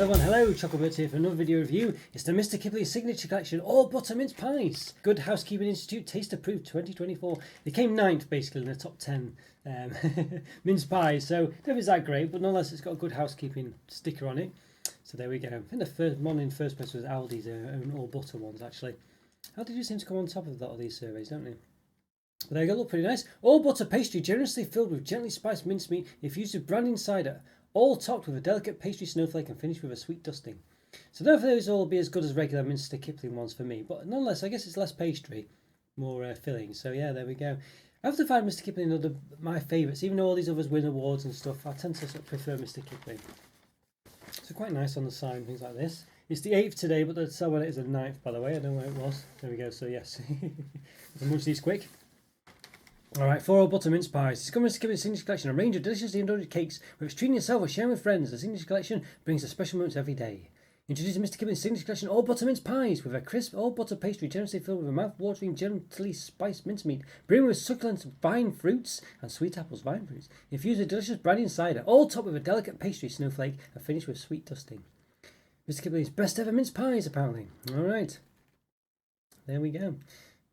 everyone, hello, Roberto here for another video review. It's the Mr. Kipling Signature Collection All Butter Mince Pies. Good Housekeeping Institute Taste Approved 2024. They came 9th basically in the top 10 mince pies, so don't think it's that great, but nonetheless it's got a Good Housekeeping sticker on it. So there we go. I think the first one in first place was Aldi's own all butter ones actually. Aldi do seem to come on top of a lot of these surveys, don't they? But there you go, look pretty nice. All butter pastry generously filled with gently spiced mincemeat infused with brandy cider, all topped with a delicate pastry snowflake and finished with a sweet dusting. So none of those will be as good as regular Mr. Kipling ones for me, but nonetheless I guess it's less pastry, more filling. So yeah, there we go. I have to find Mr. Kipling another my favourites, even though all these others win awards and stuff. I tend to sort of prefer Mr. Kipling. So quite nice on the side, things like this. It's the 8th today, but the sell when it is the 9th, by the way. I don't know where it was. There we go. So yes, I'll munch these quick. Alright, 4 all butter mince pies. It's Mr. Kipling's Signature Collection, a range of deliciously indulgent cakes, whether it's treating yourself or sharing with friends. The Signature Collection brings a special moments every day. Introducing Mr. Kipling's Signature Collection all butter mince pies with a crisp all butter pastry generously filled with a mouth-watering, gently spiced mincemeat, brimming with succulent vine fruits and sweet apples, vine fruits, infused with delicious brandy and cider, all topped with a delicate pastry snowflake and finished with sweet dusting. Mr. Kipling's best ever mince pies, apparently. Alright, there we go.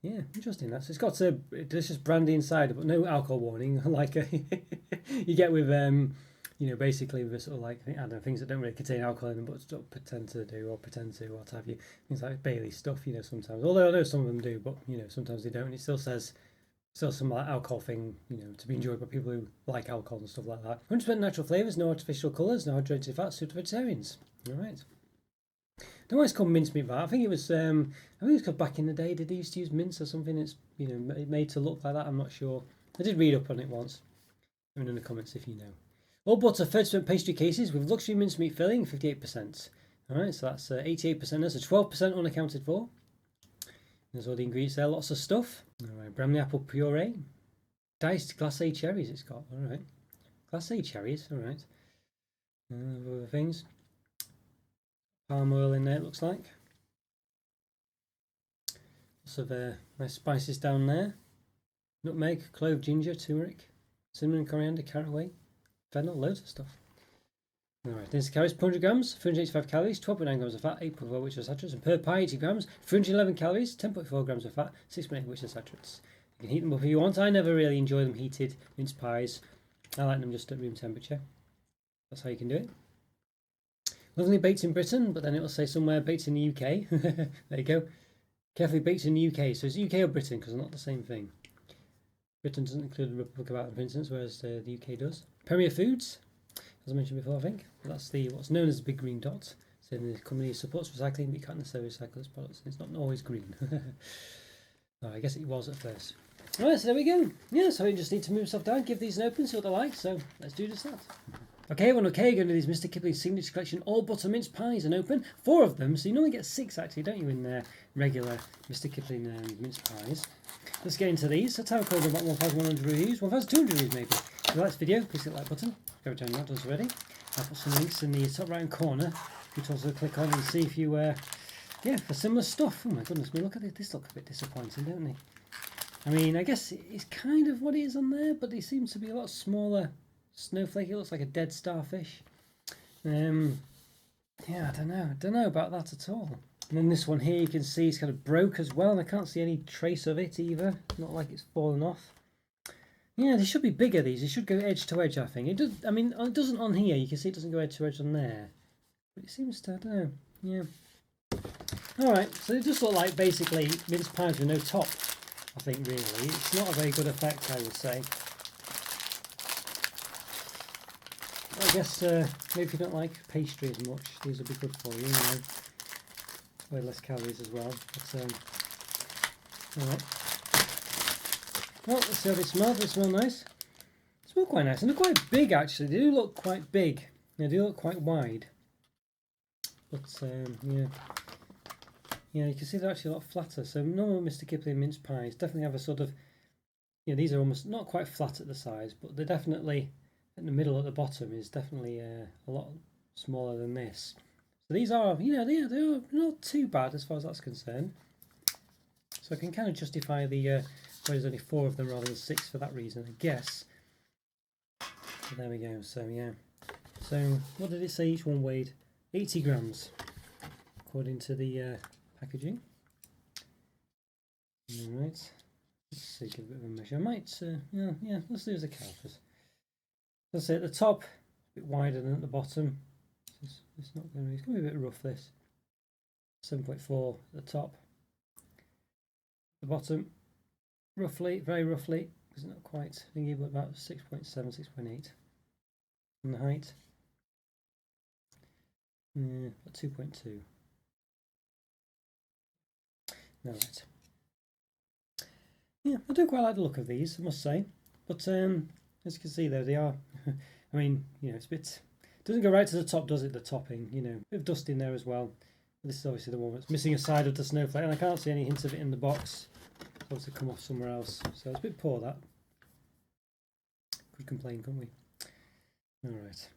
Yeah, interesting. It's got a delicious brandy inside, but no alcohol warning, like you get with you know, basically with sort of like, I don't know, things that don't really contain alcohol in them, but sort of pretend to do or pretend to, what have you. Things like Bailey stuff, you know, sometimes. Although I know some of them do, but you know, sometimes they don't. It still says, still some like alcohol thing, you know, to be enjoyed by people who like alcohol and stuff like that. 100% natural flavours, no artificial colours, no hydrogenated fats, suited for vegetarians. All right. I don't know why it's called mincemeat bar. I think it was called back in the day. Did they used to use mince or something? It's, you know, made to look like that. I'm not sure. I did read up on it once. Let me know in the comments if you know. All butter 30% pastry cases with luxury mincemeat filling, 58%. All right, so that's 88%. That's 12% unaccounted for. There's all the ingredients there. Lots of stuff. All right, Bramley apple puree, diced glacé cherries. It's got all right, glacé cherries. All right, other things. Palm oil in there, it looks like. Lots of nice spices down there. Nutmeg, clove, ginger, turmeric, cinnamon, coriander, caraway, fennel, loads of stuff. Alright, this calories, 400 grams, 385 calories, 12.9 grams of fat, 8.4 which are saturates, and per pie 80 grams, 311 calories, 10.4 grams of fat, 6.8 which are saturates. You can heat them up if you want. I never really enjoy them heated, mince pies. I like them just at room temperature. That's how you can do it. Lovely baked in Britain, but then it will say somewhere baked in the UK. There you go. Carefully baked in the UK. So it's UK or Britain, because they're not the same thing. Britain doesn't include the Republic of Ireland, for instance, whereas the UK does. Premier Foods, as I mentioned before, I think. That's the what's known as the big green dot. So the company supports recycling, but you can't necessarily recycle its products. It's not always green. Oh, I guess it was at first. Alright, so there we go. Yeah, so I just need to move stuff down, give these an open, see what they're like. So let's do just that. Okay, everyone, okay, going to these Mr. Kipling Signature Collection all butter mince pies and open. 4 of them, so you normally get 6 actually, don't you, in regular Mr. Kipling mince pies. Let's get into these. That's how I called them about 1,100 reviews, 1,200 reviews maybe. If you like this video, please hit the like button. Go down that does already. I'll put some links in the top right hand corner. You can also click on and see if you, yeah, for similar stuff. Oh my goodness me, look at it. This looks a bit disappointing, don't they? I mean, I guess it's kind of what it is on there, but they seem to be a lot smaller. Snowflake, it looks like a dead starfish. Yeah, I don't know about that at all. And then this one here, you can see it's kind of broke as well, and I can't see any trace of it either. Not like it's fallen off. Yeah, they should be bigger, these. They should go edge to edge, I think. It does. I mean, it doesn't on here. You can see it doesn't go edge to edge on there, but it seems to. I don't know. Yeah. All right. So they just look like basically mince pies with no top. I think really, it's not a very good effect, I would say. I guess maybe if you don't like pastry as much, these will be good for you, you know. Way less calories as well. But, alright. Well, let's see how they smell. They smell nice. They smell quite nice. And they're quite big actually. They do look quite big. They do look quite wide. But, yeah. Yeah, you can see they're actually a lot flatter. So normal Mr. Kipling mince pies definitely have a sort of, you know, these are almost not quite flat at the sides, but they're definitely, in the middle at the bottom is definitely a lot smaller than this. So these are, you know, they're not too bad as far as that's concerned. So I can kind of justify the why there's only 4 of them rather than 6 for that reason, I guess. So there we go. So yeah. So what did it say each one weighed? 80 grams, according to the packaging. All right, let's see, give a bit of a measure. I might, yeah, let's use a calipers. Let's say at the top, a bit wider than at the bottom. It's not going to be, it's going to be a bit rough, this. 7.4 at the top. The bottom, roughly, very roughly, it's not quite thingy, but about 6.7, 6.8. And the height, about 2.2. All right. Yeah, I do quite like the look of these, I must say. But as you can see, though, they are. I mean, you know, it's a bit. It doesn't go right to the top, does it? The topping, you know, a bit of dust in there as well. This is obviously the one that's missing a side of the snowflake, and I can't see any hints of it in the box. It's obviously come off somewhere else, so it's a bit poor, that. Could complain, couldn't we? All right.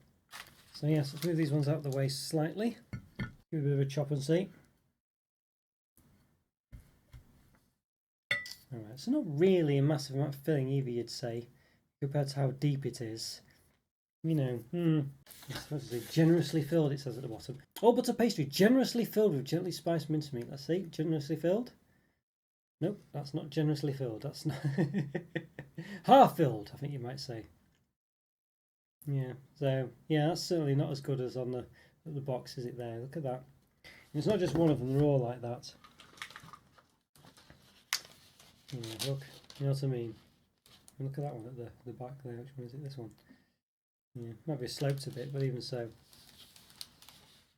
So yes, let's move these ones out of the way slightly. Give it a bit of a chop and see. All right. So not really a massive amount of filling either, you'd say, compared to how deep it is. You know, generously filled, it says at the bottom. All butter pastry, generously filled with gently spiced mincemeat. Let's see, generously filled. Nope, that's not generously filled. That's not half filled, I think you might say. Yeah, so yeah, that's certainly not as good as on the box, is it there? Look at that. And it's not just one of them, they're all like that. Yeah, look, you know what I mean? And look at that one at the back there. Which one is it? This one. Yeah, might be sloped a bit, but even so,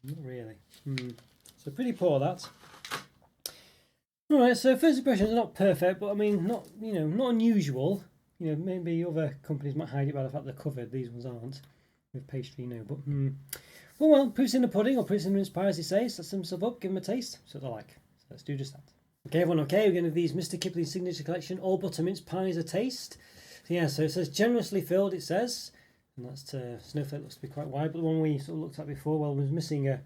not really. So pretty poor, that. All right, so first impressions are not perfect, but I mean, not unusual. You know, maybe other companies might hide it by the fact they're covered. These ones aren't with pastry, but well, proof's in the pudding, or proof's in the mince pie, as they say. Set themselves up, give them a taste. So I like. So let's do just that. Okay, everyone. Okay, we're going to have these Mr. Kipling Signature Collection all butter mince pies a taste. So yeah, so it says generously filled. It says. And that's snowflake looks to be quite wide, but the one we sort of looked at before, well, was missing a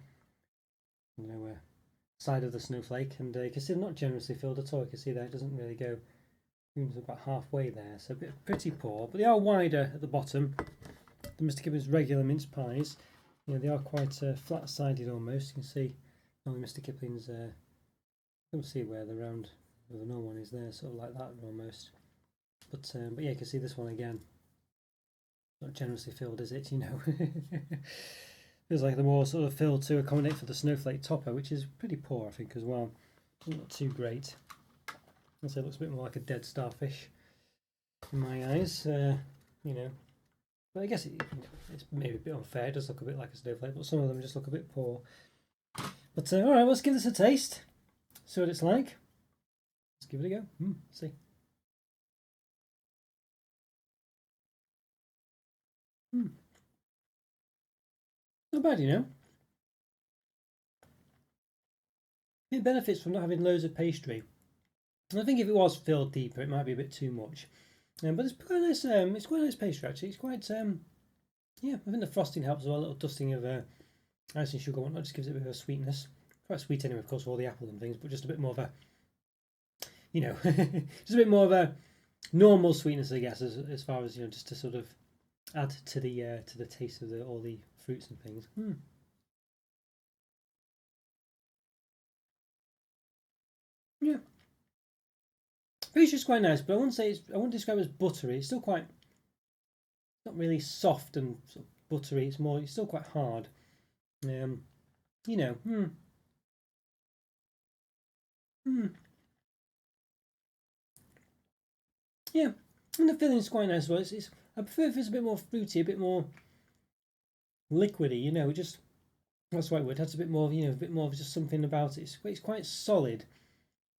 side of the snowflake, and you can see they're not generously filled at all. You can see that it doesn't really go about halfway there, so a bit pretty poor. But they are wider at the bottom. The Mr. Kipling's regular mince pies, you know, they are quite flat-sided almost. You can see only Mr. Kipling's. You can see where the round, where the normal one is there, sort of like that almost. But yeah, you can see this one again. Not generously filled, is it? You know, feels like they're more sort of filled to accommodate for the snowflake topper, which is pretty poor, I think, as well. Not too great. I'd say it looks a bit more like a dead starfish in my eyes. You know, but I guess it's maybe a bit unfair. It does look a bit like a snowflake, but some of them just look a bit poor. But all right, let's give this a taste. See what it's like. Let's give it a go. Let's see. Not bad, you know. It benefits from not having loads of pastry. And I think if it was filled deeper, it might be a bit too much. But it's quite nice. It's quite a nice pastry actually. It's quite yeah. I think the frosting helps as well. A little dusting of icing sugar, whatnot, just gives it a bit of a sweetness. Quite sweet anyway, of course, with all the apple and things, but just a bit more of a, you know, just a bit more of a normal sweetness, I guess, as far as, you know, just to sort of add to the taste of all the fruits and things. Yeah, pasty's quite nice, but I wouldn't describe it as buttery. It's still quite, not really soft and sort of buttery. It's still quite hard. You know, yeah, and the filling's quite nice as well. I prefer if it's a bit more fruity, a bit more liquidy. You know, just that's the right word. It has a bit more, you know, a bit more of just something about it. It's quite solid,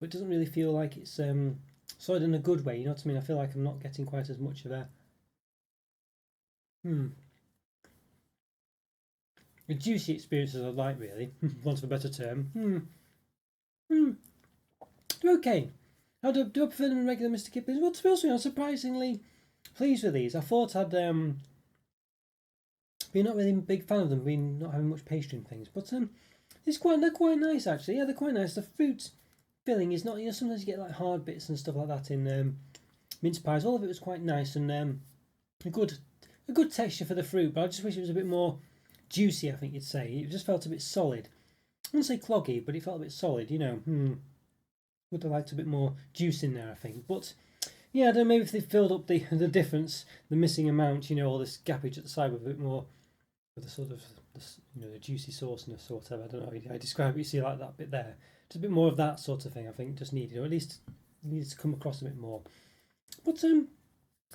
but it doesn't really feel like it's solid in a good way. You know what I mean? I feel like I'm not getting quite as much of a juicy experience as I'd like, really, want of a better term. They're okay. How do I prefer them in regular Mr. Kipling's? Well, to be honest with you, I'm surprisingly pleased with these. I thought I'd been not really a big fan of them, being not having much pastry and things, but they're quite nice actually. Yeah, they're quite nice. The fruit filling is not, you know, sometimes you get like hard bits and stuff like that in mince pies. All of it was quite nice and a good texture for the fruit, but I just wish it was a bit more juicy, I think you'd say. It just felt a bit solid. I wouldn't say cloggy, but it felt a bit solid, you know. Would have liked a bit more juice in there, I think. But yeah, I don't know, maybe if they filled up the difference, the missing amount, you know, all this gappage at the side with a bit more, with the sort of, you know, the juicy sauciness or whatever. I don't know how I describe it. You see like that bit there. Just a bit more of that sort of thing, I think, just needed, or at least needed to come across a bit more. But they're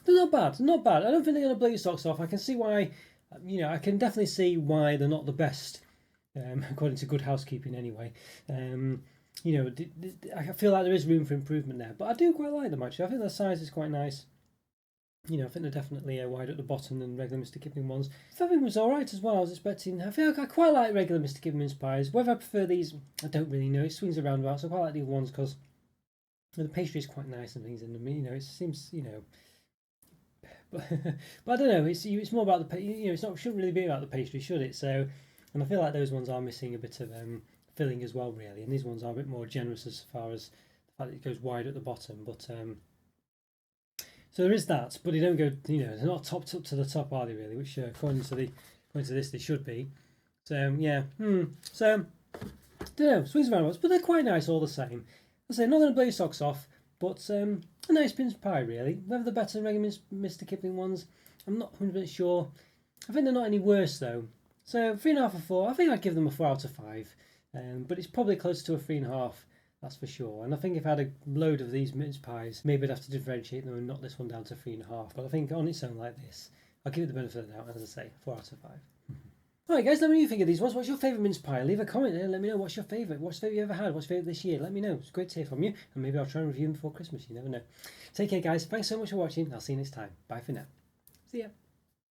not bad. Not bad. I don't think they're going to blow your socks off. I can see why. You know, I can definitely see why they're not the best, according to Good Housekeeping anyway. You know, I feel like there is room for improvement there, but I do quite like them actually. I think the size is quite nice. You know, I think they're definitely wider at the bottom than regular Mr. Kipling ones. Filling was alright as well. I was expecting. I feel like I quite like regular Mr. Kipling mince pies. Whether I prefer these, I don't really know. It swings around about, so I quite like the other ones because the pastry is quite nice and things in them. You know, it seems, you know. But I don't know. It's more about the, you know, it shouldn't really be about the pastry, should it? So, and I feel like those ones are missing a bit of filling as well, really. And these ones are a bit more generous as far as the fact that it goes wide at the bottom. But so there is that, but they don't go, you know, they're not topped up to the top, are they really? Which according to this, they should be. So yeah, so I don't know, swings and roundabouts, but they're quite nice all the same. I say, not going to blow your socks off, but a nice mince pie really. Whether they're better than regular Mr. Kipling ones, I'm not 100% sure. I think they're not any worse though. So 3.5 or 4. I think I'd give them a 4 out of 5. But it's probably close to a 3.5. That's for sure. And I think if I had a load of these mince pies, maybe I'd have to differentiate them and knock this one down to 3.5. But I think on its own like this, I'll give it the benefit of the doubt. And as I say, 4 out of 5. Alright guys, let me know what you think of these ones. What's your favourite mince pie? Leave a comment there and let me know what's your favourite. What's the favourite you ever had? What's your favourite this year? Let me know. It's great to hear from you. And maybe I'll try and review them before Christmas. You never know. Take care guys. Thanks so much for watching. I'll see you next time. Bye for now. See ya.